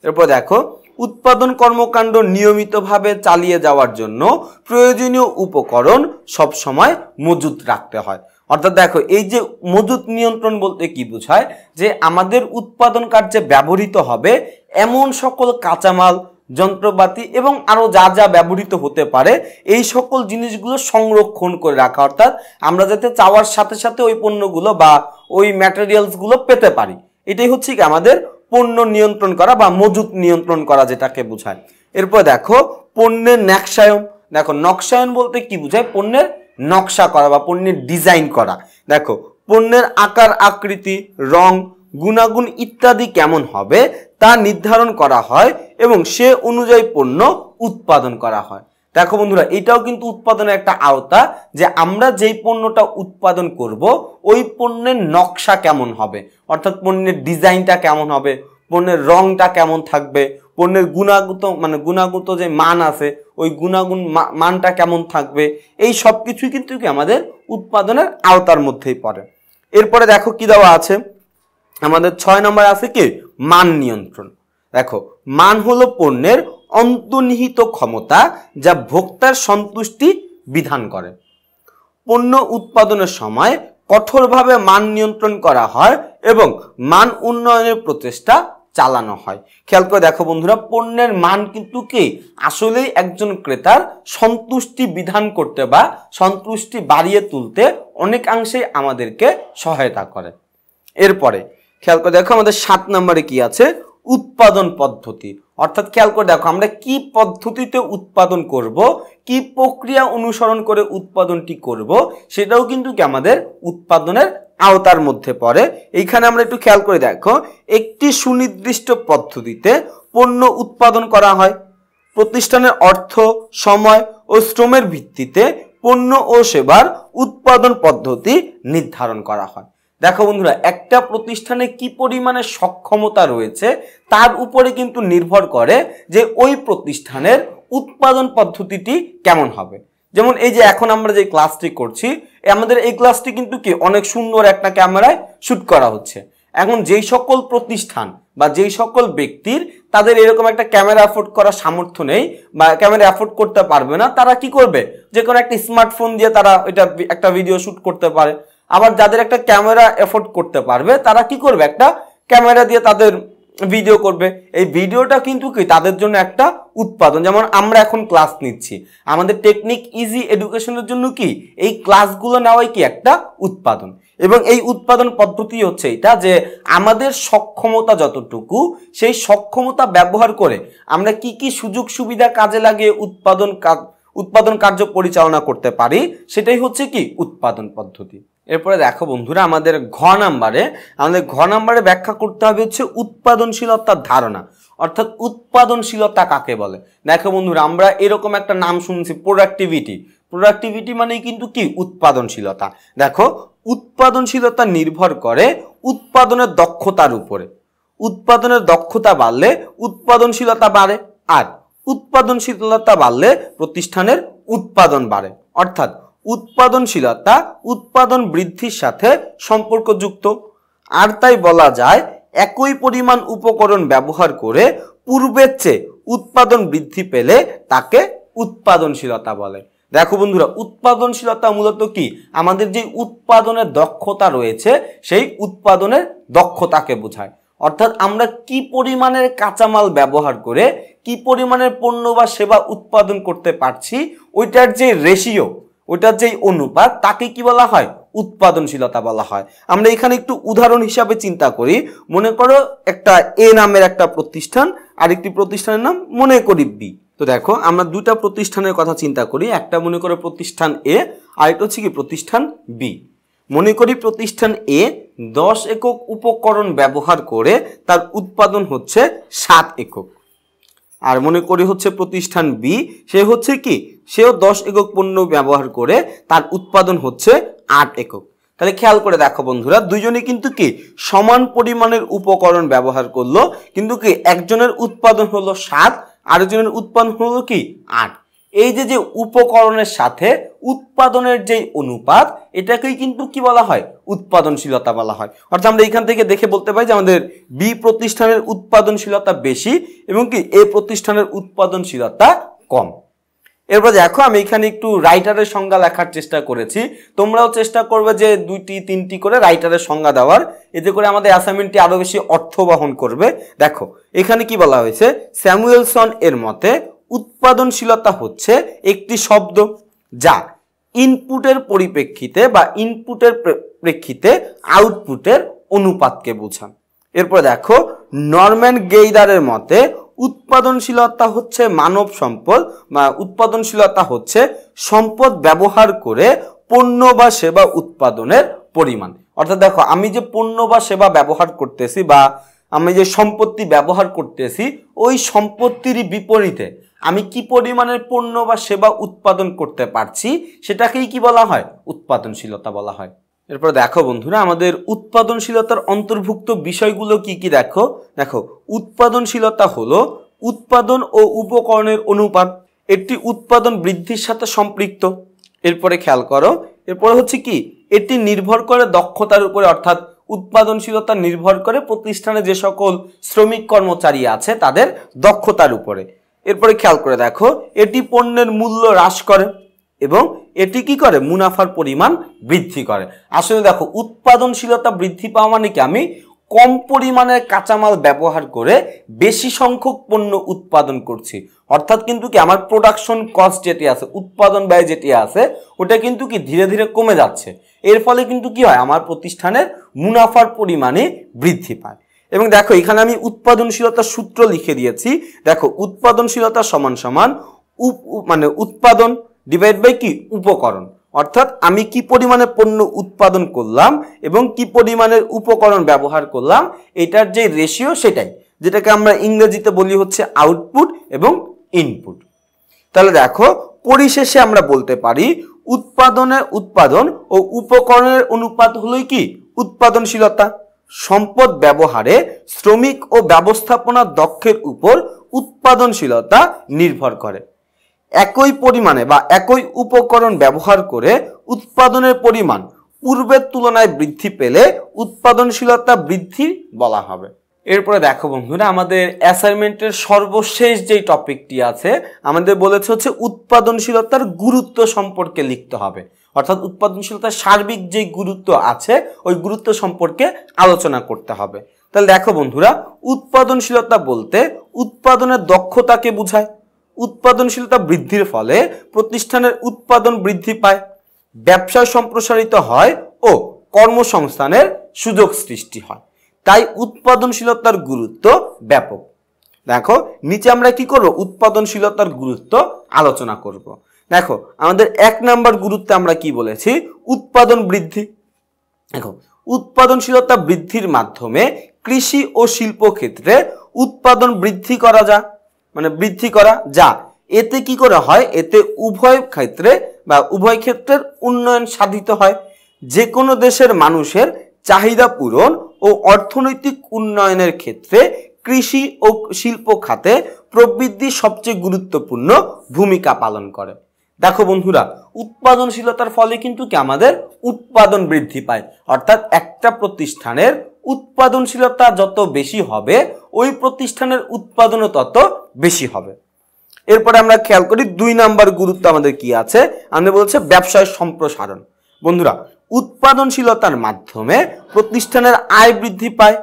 এরপর দেখো, উৎপাদন কর্মকাণ্ড নিয়মিতভাবে চালিয়ে যাওয়ার জন্য প্রয়োজনীয় উপকরণ সবসময় মজুত রাখতে হয়। অর্থাৎ দেখো, এই যে মজুত নিয়ন্ত্রণ বলতে কি বোঝায়, যে আমাদের উৎপাদন কার্যে ব্যবহৃত হবে এমন সকল কাঁচামাল, যন্ত্রপাতি এবং আরো যা যা ব্যবহৃত হতে পারে এই সকল জিনিসগুলো সংরক্ষণ করে রাখা, অর্থাৎ আমরা যাতে চাওয়ার সাথে সাথে ওই পণ্যগুলো বা ওই ম্যাটেরিয়ালসগুলো পেতে পারি, এটাই হচ্ছে কি আমাদের পণ্য নিয়ন্ত্রণ করা বা মজুত নিয়ন্ত্রণ করা যেটাকে বোঝায়। এরপর দেখো, পণ্যের নকশায়ন। দেখো, নকশায়ন বলতে কি বোঝায়, পণ্যের নকশা করা বা পণ্যের ডিজাইন করা। দেখো, পণ্যের আকার, আকৃতি, রং, গুণাগুণ ইত্যাদি কেমন হবে তা নির্ধারণ করা হয় এবং সে অনুযায়ী পণ্য উৎপাদন করা হয়। দেখো বন্ধুরা, এটাও কিন্তু উৎপাদনের একটা আওতা, যে আমরা যেই পণ্যটা উৎপাদন করব ওই পণ্যের নকশা কেমন হবে, অর্থাৎ পণ্যের ডিজাইনটা কেমন হবে, পণ্যের রংটা কেমন থাকবে, পণ্যের গুণাগত যে মান আছে ওই গুণাগুণ মানটা কেমন থাকবে, এই সব কিছুই কিন্তু কি আমাদের উৎপাদনের আওতার মধ্যেই পড়ে। এরপরে দেখো কি দেওয়া আছে, আমাদের 6 নম্বর আছে কি, মান নিয়ন্ত্রণ। দেখো, মান হলো পণ্যের অন্তর্নিহিত ক্ষমতা যা ভোক্তার সন্তুষ্টি বিধান করে। পণ্য উৎপাদনের সময় কঠোরভাবে মান নিয়ন্ত্রণ করা হয় এবং মান উন্নয়নের প্রচেষ্টা চালানো হয়। খেয়াল করে দেখো বন্ধুরা, পণ্যের মান কিন্তু কি আসলেই একজন ক্রেতার সন্তুষ্টি বিধান করতে বা সন্তুষ্টি বাড়িয়ে তুলতে অনেকাংশে আমাদেরকে সহায়তা করে। এরপরে খেয়াল করে দেখো, আমাদের 7 নম্বরে কি আছে, উৎপাদন পদ্ধতি। অর্থাৎ খেয়াল করে দেখো, আমরা কি পদ্ধতিতে উৎপাদন করব, কি প্রক্রিয়া অনুসরণ করে উৎপাদনটি করব, সেটাও কিন্তু কি আমাদের উৎপাদনের আওতার মধ্যে পড়ে। এইখানে আমরা একটু খেয়াল করে দেখো, একটি সুনির্দিষ্ট পদ্ধতিতে পণ্য উৎপাদন করা হয়। প্রতিষ্ঠানের অর্থ, সময় ও শ্রমের ভিত্তিতে পণ্য ও সেবার উৎপাদন পদ্ধতি নির্ধারণ করা হয়। দেখো বন্ধুরা, একটা প্রতিষ্ঠানে কি পরিমাণে সক্ষমতা রয়েছে তার উপরে কিন্তু নির্ভর করে যে ওই প্রতিষ্ঠানের উৎপাদন পদ্ধতিটি কেমন হবে। যেমন এই যে এখন আমরা যে ক্লাসটি করছি, আমাদের এই ক্লাসটি কিন্তু কি অনেক সুন্দর একটা ক্যামেরায় শুট করা হচ্ছে। এখন যেই সকল প্রতিষ্ঠান বা যেই সকল ব্যক্তির তাদের এরকম একটা ক্যামেরা অ্যাফোর্ড করার সামর্থ্য নেই বা ক্যামেরা অ্যাফোর্ড করতে পারবে না, তারা কি করবে, যে কোনো একটা স্মার্টফোন দিয়ে তারা এটা একটা ভিডিও শুট করতে পারে। আবার যাদের একটা ক্যামেরা অ্যাফোর্ড করতে পারবে তারা কি করবে, একটা ক্যামেরা দিয়ে তাদের ভিডিও করবে। এই ভিডিওটা কিন্তু কি তাদের জন্য একটা উৎপাদন। যেমন আমরা এখন ক্লাস নিচ্ছি, আমাদের টেকনিক ইজি এডুকেশনের জন্য কি এই ক্লাসগুলো নেওয়াই কি একটা উৎপাদন। এবং এই উৎপাদন পদ্ধতি হচ্ছে এটা যে আমাদের সক্ষমতা যতটুকু, সেই সক্ষমতা ব্যবহার করে আমরা কি কি সুযোগ সুবিধা কাজে লাগিয়ে উৎপাদন কার্য পরিচালনা করতে পারি, সেটাই হচ্ছে কি উৎপাদন পদ্ধতি। এরপরে দেখো বন্ধুরা, আমাদের ঘ নাম্বারে ব্যাখ্যা করতে হবে হচ্ছে উৎপাদনশীলতার ধারণা, অর্থাৎ উৎপাদনশীলতা কাকে বলে। দেখো বন্ধুরা, আমরা এরকম একটা নাম শুনছি প্রোডাক্টিভিটি মানেই কিন্তু কি উৎপাদনশীলতা। দেখো, উৎপাদনশীলতা নির্ভর করে উৎপাদনের দক্ষতার উপরে। উৎপাদনের দক্ষতা বাড়লে উৎপাদনশীলতা বাড়ে, আর উৎপাদনশীলতা বাড়লে প্রতিষ্ঠানের উৎপাদন বাড়ে। অর্থাৎ উৎপাদনশীলতা উৎপাদন বৃদ্ধির সাথে সম্পর্কযুক্ত। আর তাই বলা যায় একই পরিমাণ উপকরণ ব্যবহার করে পূর্বের চেয়ে উৎপাদন বৃদ্ধি পেলে তাকে উৎপাদনশীলতা বলে। দেখো বন্ধুরা, উৎপাদনশীলতা মূলত কি আমাদের যে উৎপাদনের দক্ষতা রয়েছে সেই উৎপাদনের দক্ষতাকে বোঝায়। অর্থাৎ আমরা কি পরিমাণের কাঁচামাল ব্যবহার করে কি পরিমাণের পণ্য বা সেবা উৎপাদন করতে পারছি, ওইটার যে রেশিও, ওইটার যে অনুপাত, তাকে কি বলা হয়, উৎপাদনশীলতা বলা হয়। আমরা এখানে একটু উদাহরণ হিসাবে চিন্তা করি। মনে করো একটা এ নামের একটা প্রতিষ্ঠান, আরেকটি প্রতিষ্ঠানের নাম মনে করি বি। তো দেখো, আমরা দুইটা প্রতিষ্ঠানের কথা চিন্তা করি, একটা মনে করো প্রতিষ্ঠান এ, আরেকটা হচ্ছে কি প্রতিষ্ঠান বি। মনে করি প্রতিষ্ঠান এ 10 একক উপকরণ ব্যবহার করে তার উৎপাদন হচ্ছে 7 একক। আর মনে করি হচ্ছে প্রতিষ্ঠান বি, সে হচ্ছে কি সেও 10 একক পণ্য ব্যবহার করে তার উৎপাদন হচ্ছে 8 একক। তাহলে খেয়াল করে দেখো বন্ধুরা, দুইজনে কিন্তু কি সমান পরিমাণের উপকরণ ব্যবহার করলো, কিন্তু কি একজনের উৎপাদন হলো 7, আরেকজনের উৎপাদন হলো কি 8। এই যে উপকরণের সাথে উৎপাদনের যে অনুপাত, এটাকেই কিন্তু কি বলা হয়, উৎপাদনশীলতা বলা হয়। অর্থাৎ আমরা এখান থেকে দেখে বলতে পারি যে আমাদের বি প্রতিষ্ঠানের উৎপাদনশীলতা বেশি এবং কি এ প্রতিষ্ঠানের উৎপাদনশীলতা কম। এরপর দেখো, আমি এখানে একটু রাইটারের সংজ্ঞা লেখার চেষ্টা করেছি, তোমরাও চেষ্টা করবে যে 2-3টি করে রাইটারের সংজ্ঞা দেওয়ার, এতে করে আমাদের অ্যাসাইনমেন্টটি আরো বেশি অর্থ বহন করবে। দেখো এখানে কি বলা হয়েছে, স্যামুয়েলসন এর মতে উৎপাদনশীলতা হচ্ছে একটি শব্দ যা ইনপুটের পরিপ্রেক্ষিতে বা ইনপুটের প্রেক্ষিতে আউটপুটের অনুপাতকে বোঝায়। এরপর দেখো, নরম্যান গেইদারের মতে উৎপাদনশীলতা হচ্ছে মানব সম্পদ বা উৎপাদনশীলতা হচ্ছে সম্পদ ব্যবহার করে পণ্য বা সেবা উৎপাদনের পরিমাণ। অর্থাৎ দেখো, আমি যে পণ্য বা সেবা ব্যবহার করতেছি বা আমি যে সম্পত্তি ব্যবহার করতেছি, ওই সম্পত্তির বিপরীতে আমি কি পরিমাণের পণ্য বা সেবা উৎপাদন করতে পারছি, সেটাকেই কি বলা হয়, উৎপাদনশীলতা বলা হয়। এরপর দেখো বন্ধুরা, আমাদের উৎপাদনশীলতার অন্তর্ভুক্ত বিষয়গুলো কি কি। দেখো উৎপাদনশীলতা হলো উৎপাদন ও উপকরণের অনুপাত, এটি উৎপাদন বৃদ্ধির সাথে সম্পৃক্ত। এরপরে খেয়াল করো, এরপরে হচ্ছে কি এটি নির্ভর করে দক্ষতার উপরে, অর্থাৎ উৎপাদনশীলতা নির্ভর করে প্রতিষ্ঠানে যে সকল শ্রমিক কর্মচারী আছে তাদের দক্ষতার উপরে। এরপরে খেয়াল করে দেখো, এটি পণ্যের মূল্য হ্রাস করে এবং এটি কি করে, মুনাফার পরিমাণ বৃদ্ধি করে। আসলে দেখো, উৎপাদনশীলতা বৃদ্ধি পাওয়া মানে কি আমি কম পরিমাণের কাঁচামাল ব্যবহার করে বেশি সংখ্যক পণ্য উৎপাদন করছি। অর্থাৎ কিন্তু কি আমার প্রোডাকশন কস্ট যেটি আছে, উৎপাদন ব্যয় যেটি আছে, ওটা কিন্তু কি ধীরে ধীরে কমে যাচ্ছে। এর ফলে কিন্তু কি হয়, আমার প্রতিষ্ঠানের মুনাফার পরিমাণে বৃদ্ধি পায়। এবং দেখো এখানে আমি উৎপাদনশীলতার সূত্র লিখে দিয়েছি। দেখো, উৎপাদনশীলতা সমান সমান উৎপাদন ডিভাইড বাই কি উপকরণ। অর্থাৎ আমি কি পরিমাণে পণ্য উৎপাদন করলাম এবং কি পরিমাণের উপকরণ ব্যবহার করলাম, এটার যে রেশিও সেটাই, যেটাকে আমরা ইংরেজিতে বলি হচ্ছে আউটপুট এবং ইনপুট। তাহলে দেখো, পরিশেষে আমরা বলতে পারি উৎপাদন ও উপকরণের অনুপাত হলোই কি উৎপাদনশীলতা। সম্পদ ব্যবহারে শ্রমিক ও ব্যবস্থাপনা দক্ষের উপর উৎপাদনশীলতা নির্ভর করে। একই পরিমাণে বা একই উপকরণ ব্যবহার করে উৎপাদনের পরিমাণ পূর্বের তুলনায় বৃদ্ধি পেলে উৎপাদনশীলতা বৃদ্ধি বলা হবে। এরপরে দেখো বন্ধুরা, আমাদের অ্যাসাইনমেন্টের সর্বশেষ যে টপিকটি আছে আমাদের বলেছে হচ্ছে উৎপাদনশীলতার গুরুত্ব সম্পর্কে লিখতে হবে। অর্থাৎ উৎপাদনশীলতার সার্বিক যে গুরুত্ব আছে ওই গুরুত্ব সম্পর্কে আলোচনা করতে হবে। তাহলে দেখো বন্ধুরা, উৎপাদনশীলতা বলতে উৎপাদনের দক্ষতাকে বোঝায়। উৎপাদনশীলতা বৃদ্ধির ফলে প্রতিষ্ঠানের উৎপাদন বৃদ্ধি পায়, ব্যবসা সম্প্রসারিত হয় ও কর্মসংস্থানের সুযোগ সৃষ্টি হয়। তাই উৎপাদনশীলতার গুরুত্ব ব্যাপক। দেখো নিচে আমরা কি করব, উৎপাদনশীলতার গুরুত্ব আলোচনা করব। দেখো আমাদের 1 নাম্বার গুরুত্ব আমরা কি বলেছি, উৎপাদন বৃদ্ধি। দেখো উৎপাদনশীলতা বৃদ্ধির মাধ্যমে কৃষি ও শিল্প ক্ষেত্রে উৎপাদন বৃদ্ধি করা যায়, মানে বৃদ্ধি করা যায়। এতে কি করে হয়, এতে উভয় ক্ষেত্রের উন্নয়ন সাধিত হয়। যে কোনো দেশের মানুষের চাহিদা পূরণ ও অর্থনৈতিক উন্নয়নের ক্ষেত্রে কৃষি ও শিল্প খাতে প্রবৃদ্ধি সবচেয়ে গুরুত্বপূর্ণ ভূমিকা পালন করে। দেখো বন্ধুরা, উৎপাদনশীলতার ফলে কিন্তু কি আমাদের উৎপাদন বৃদ্ধি পায়। অর্থাৎ একটা প্রতিষ্ঠানের উৎপাদনশীলতা যত বেশি হবে ওই প্রতিষ্ঠানের উৎপাদনও তত বেশি হবে। এরপরে আমরা খেয়াল করি 2 নাম্বার গুরুত্ব আমাদের কি আছে, আমাদের বলছে ব্যবসায় সম্প্রসারণ। বন্ধুরা, উৎপাদনশীলতার মাধ্যমে প্রতিষ্ঠানের আয় বৃদ্ধি পায়।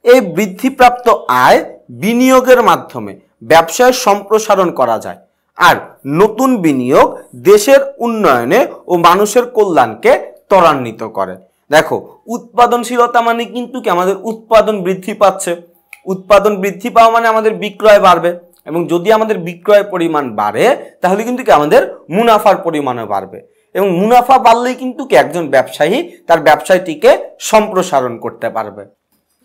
এই বৃদ্ধিপ্রাপ্ত আয় বিনিয়োগের মাধ্যমে ব্যবসায় সম্প্রসারণ করা যায়। আর নতুন বিনিয়োগ দেশের উন্নয়নে ও মানুষের কল্যাণকে ত্বরান্বিত করে। দেখো উৎপাদনশীলতা মানে কিন্তু কি আমাদের উৎপাদন বৃদ্ধি পাচ্ছে। উৎপাদন বৃদ্ধি পাওয়া মানে আমাদের বিক্রয় বাড়বে, এবং যদি আমাদের বিক্রয় পরিমাণ বাড়ে তাহলে কিন্তু কি আমাদের মুনাফার পরিমাণও বাড়বে, এবং মুনাফা বাড়লেই কিন্তু কি একজন ব্যবসায়ী তার ব্যবসায়টিকে সম্প্রসারণ করতে পারবে।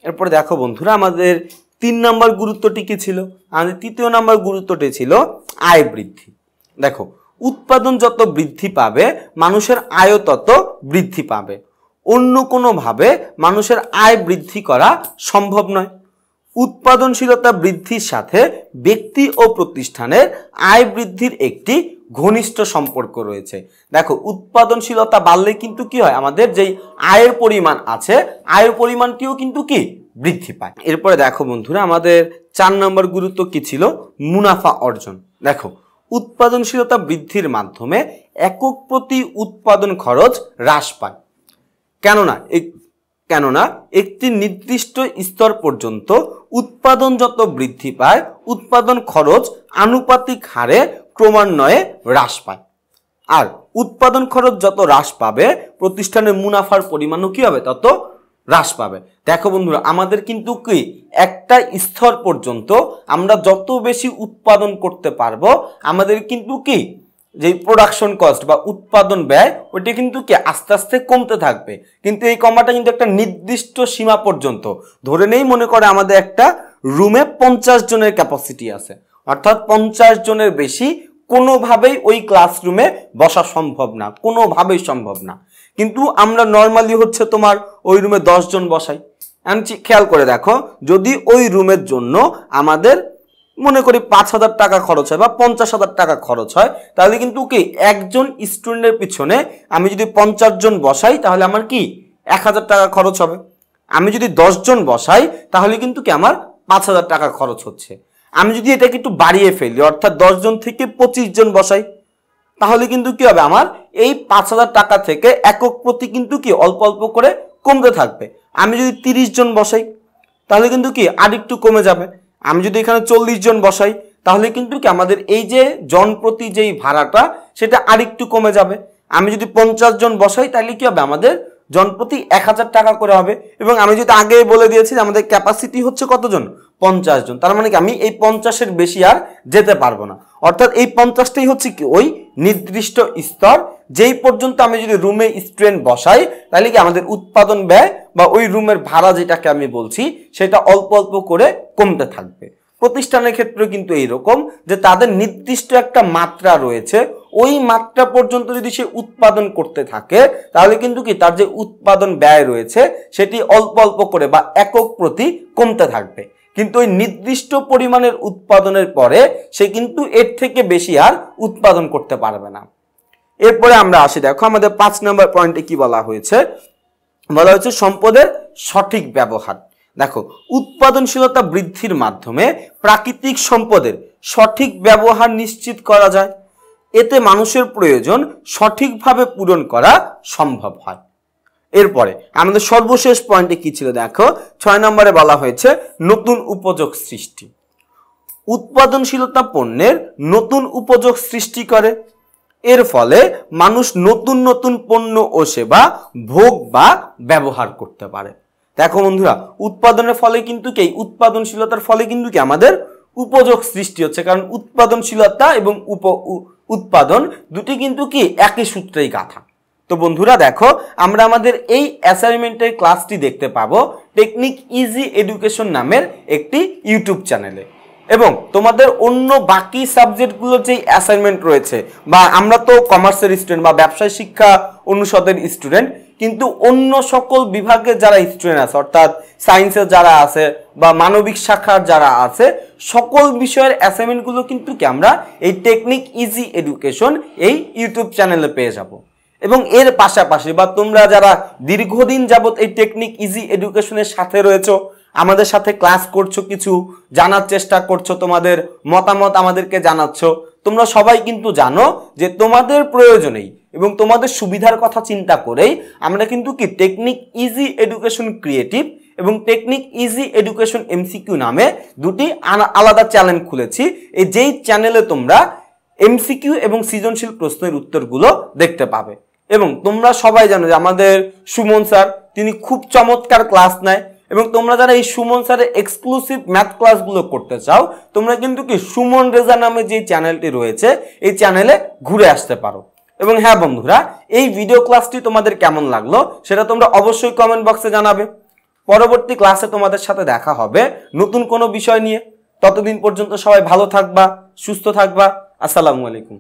এরপরে দেখো বন্ধুরা, আমাদের 3 নাম্বার গুরুত্বটি কি ছিল, আমাদের 3য় নাম্বার গুরুত্বটি ছিল আয় বৃদ্ধি। দেখো উৎপাদন যত বৃদ্ধি পাবে মানুষের আয়ও তত বৃদ্ধি পাবে। অন্য কোনোভাবে মানুষের আয় বৃদ্ধি করা সম্ভব নয়। উৎপাদনশীলতা বৃদ্ধির সাথে ব্যক্তি ও প্রতিষ্ঠানের আয় বৃদ্ধির একটি ঘনিষ্ঠ সম্পর্ক রয়েছে। দেখো উৎপাদনশীলতা বাড়লে কিন্তু কি হয়, আমাদের যেই আয়ের পরিমাণ আছে আয়ের পরিমাণটিও কিন্তু কি বৃদ্ধি পায়। এরপরে দেখো বন্ধুরা, আমাদের 4 নম্বর গুরুত্ব কি ছিল, মুনাফা অর্জন। দেখো উৎপাদনশীলতা বৃদ্ধির মাধ্যমে একক প্রতি উৎপাদন খরচ হ্রাস পায়। কেননা একটি নির্দিষ্ট স্তর পর্যন্ত উৎপাদন যত বৃদ্ধি পায় উৎপাদন খরচ আনুপাতিক হারে ক্রমান্বয়ে হ্রাস পায়। আর উৎপাদন খরচ যত হ্রাস পাবে প্রতিষ্ঠানের মুনাফার পরিমাণও কি হবে, তত হ্রাস পাবে। দেখো বন্ধুরা, আমাদের কিন্তু কি একটা স্তর পর্যন্ত আমরা যত বেশি উৎপাদন করতে পারবো আমাদের কিন্তু কি যে প্রোডাকশন কস্ট বা উৎপাদন ব্যয় ওইটা কিন্তু কি আস্তে আস্তে কমতে থাকবে। কিন্তু এই কমাটা কিন্তু একটা নির্দিষ্ট সীমা পর্যন্ত। ধরে নেই মনে করে আমাদের একটা রুমে 50 জনের ক্যাপাসিটি আছে, অর্থাৎ 50 জনের বেশি কোনোভাবেই ওই ক্লাসরুমে বসা সম্ভব না, কোনোভাবেই সম্ভব না। কিন্তু আমরা নর্মালি হচ্ছে তোমার ওই রুমে 10 জন বসাই। খেয়াল করে দেখো, যদি ওই রুমের জন্য আমাদের মনে করি 5,000 টাকা খরচ হয় বা 50,000 টাকা খরচ হয়, তাহলে কিন্তু কি একজন স্টুডেন্টের পিছনে আমি যদি 50 জন বসাই তাহলে আমার কি 1,000 টাকা খরচ হবে। আমি যদি 10 জন বসাই তাহলে কিন্তু কি আমার 5,000 টাকা খরচ হচ্ছে। আমি যদি এটাকে একটু বাড়িয়ে ফেলি, অর্থাৎ 10 জন থেকে 25 জন বসাই, তাহলে কিন্তু কি হবে, আমার এই 5,000 টাকা থেকে একক প্রতি কিন্তু কি অল্প অল্প করে কমতে থাকবে। আমি যদি 30 জন বসাই তাহলে কিন্তু কি আরেকটু কমে যাবে। আমি যদি এখানে 40 জন বসাই তাহলে কিন্তু কি আমাদের এই যে জন প্রতি যেই ভাড়াটা সেটা আরেকটু কমে যাবে। আমি যদি 50 জন বসাই তাহলে কি হবে, আমাদের জন প্রতি 1,000 টাকা করে হবে। এবং আমি যদি আগে বলে দিয়েছি যে আমাদের ক্যাপাসিটি হচ্ছে কতজন, 50 জন, তার মানে কি আমি এই 50-এর বেশি আর যেতে পারবো না। অর্থাৎ এই 50টাই হচ্ছে কি ওই নির্দিষ্ট স্তর, যেই পর্যন্ত আমি যদি রুমে স্টুডেন্ট বসাই তাহলে কি আমাদের উৎপাদন ব্যয় বা ওই রুমের ভাড়া যেটাকে আমি বলছি সেটা অল্প অল্প করে কমতে থাকবে। প্রতিষ্ঠানের ক্ষেত্রে কিন্তু এইরকম যে তাদের নির্দিষ্ট একটা মাত্রা রয়েছে, ওই মাত্রা পর্যন্ত যদি সে উৎপাদন করতে থাকে তাহলে কিন্তু কি তার যে উৎপাদন ব্যয় রয়েছে সেটি অল্প অল্প করে বা একক প্রতি কমতে থাকবে। কিন্তু ওই নির্দিষ্ট পরিমাণের উৎপাদনের পরে সে কিন্তু এর থেকে বেশি আর উৎপাদন করতে পারবে না। এরপরে আমরা আসি, দেখো আমাদের 5 নম্বর পয়েন্টে কি বলা হয়েছে, বলা হয়েছে সম্পদের সঠিক ব্যবহার। দেখো, উৎপাদনশীলতা বৃদ্ধির মাধ্যমে প্রাকৃতিক সম্পদের সঠিক ব্যবহার নিশ্চিত করা যায়। এতে মানুষের প্রয়োজন সঠিকভাবে পূরণ করা সম্ভব হয়। এরপরে আমাদের সর্বশেষ পয়েন্টে কি ছিল দেখো, 6 নম্বরে বলা হয়েছে নতুন উপযোগ সৃষ্টি। উৎপাদনশীলতা পণ্যের নতুন উপযোগ সৃষ্টি করে। এর ফলে মানুষ নতুন নতুন পণ্য ও সেবা ভোগ বা ব্যবহার করতে পারে। দেখো বন্ধুরা, উৎপাদনের ফলে কিন্তু কি, উৎপাদনশীলতার ফলে কিন্তু কি আমাদের উপযোগ সৃষ্টি হচ্ছে, কারণ উৎপাদনশীলতা এবং উৎপাদন দুটি কিন্তু কি একই সূত্রেই গাঁথা। তো বন্ধুরা দেখো, আমরা আমাদের এই অ্যাসাইনমেন্টের ক্লাসটি দেখতে পাবো টেকনিক ইজি এডুকেশন নামের একটি ইউটিউব চ্যানেলে। এবং তোমাদের অন্য বাকি সাবজেক্টগুলোর যে অ্যাসাইনমেন্ট রয়েছে, বা আমরা তো কমার্সের স্টুডেন্ট বা ব্যবসায় শিক্ষা অনুষদের স্টুডেন্ট, কিন্তু অন্য সকল বিভাগের যারা স্টুডেন্ট আছে, অর্থাৎ সায়েন্সের যারা আছে বা মানবিক শাখার যারা আছে, সকল বিষয়ের অ্যাসাইনমেন্টগুলো কিন্তু কি আমরা এই টেকনিক ইজি এডুকেশন এই ইউটিউব চ্যানেলে পেয়ে যাব। এবং এর পাশাপাশি বা তোমরা যারা দীর্ঘদিন যাবত এই টেকনিক ইজি এডুকেশনের সাথে রয়েছো, আমাদের সাথে ক্লাস করছো, কিছু জানার চেষ্টা করছো, তোমাদের মতামত আমাদেরকে জানাচ্ছ, তোমরা সবাই কিন্তু জানো যে তোমাদের প্রয়োজনেই এবং তোমাদের সুবিধার কথা চিন্তা করেই আমরা কিন্তু কি টেকনিক ইজি এডুকেশন ক্রিয়েটিভ এবং টেকনিক ইজি এডুকেশন এমসিকিউ নামে দুটি আলাদা চ্যানেল খুলেছি। এই যেই চ্যানেলে তোমরা এমসিকিউ এবং সৃজনশীল প্রশ্নের উত্তরগুলো দেখতে পাবে। এবং তোমরা সবাই জানো যে আমাদের সুমন স্যার, তিনি খুব চমৎকার ক্লাস নেয়। এবং তোমরা যারা এই সুমন স্যারের এক্সক্লুসিভ ম্যাথ ক্লাসগুলো করতে চাও, তোমরা কিন্তু কি সুমন রেজা নামে যে চ্যানেলটি রয়েছে এই চ্যানেলে ঘুরে আসতে পারো। এবং হ্যাঁ বন্ধুরা, এই ভিডিও ক্লাসটি তোমাদের কেমন লাগলো সেটা তোমরা অবশ্যই কমেন্ট বক্সে জানাবে। পরবর্তী ক্লাসে তোমাদের সাথে দেখা হবে নতুন কোনো বিষয় নিয়ে। ততদিন পর্যন্ত সবাই ভালো থাকবা, সুস্থ থাকবা। আসসালামু আলাইকুম।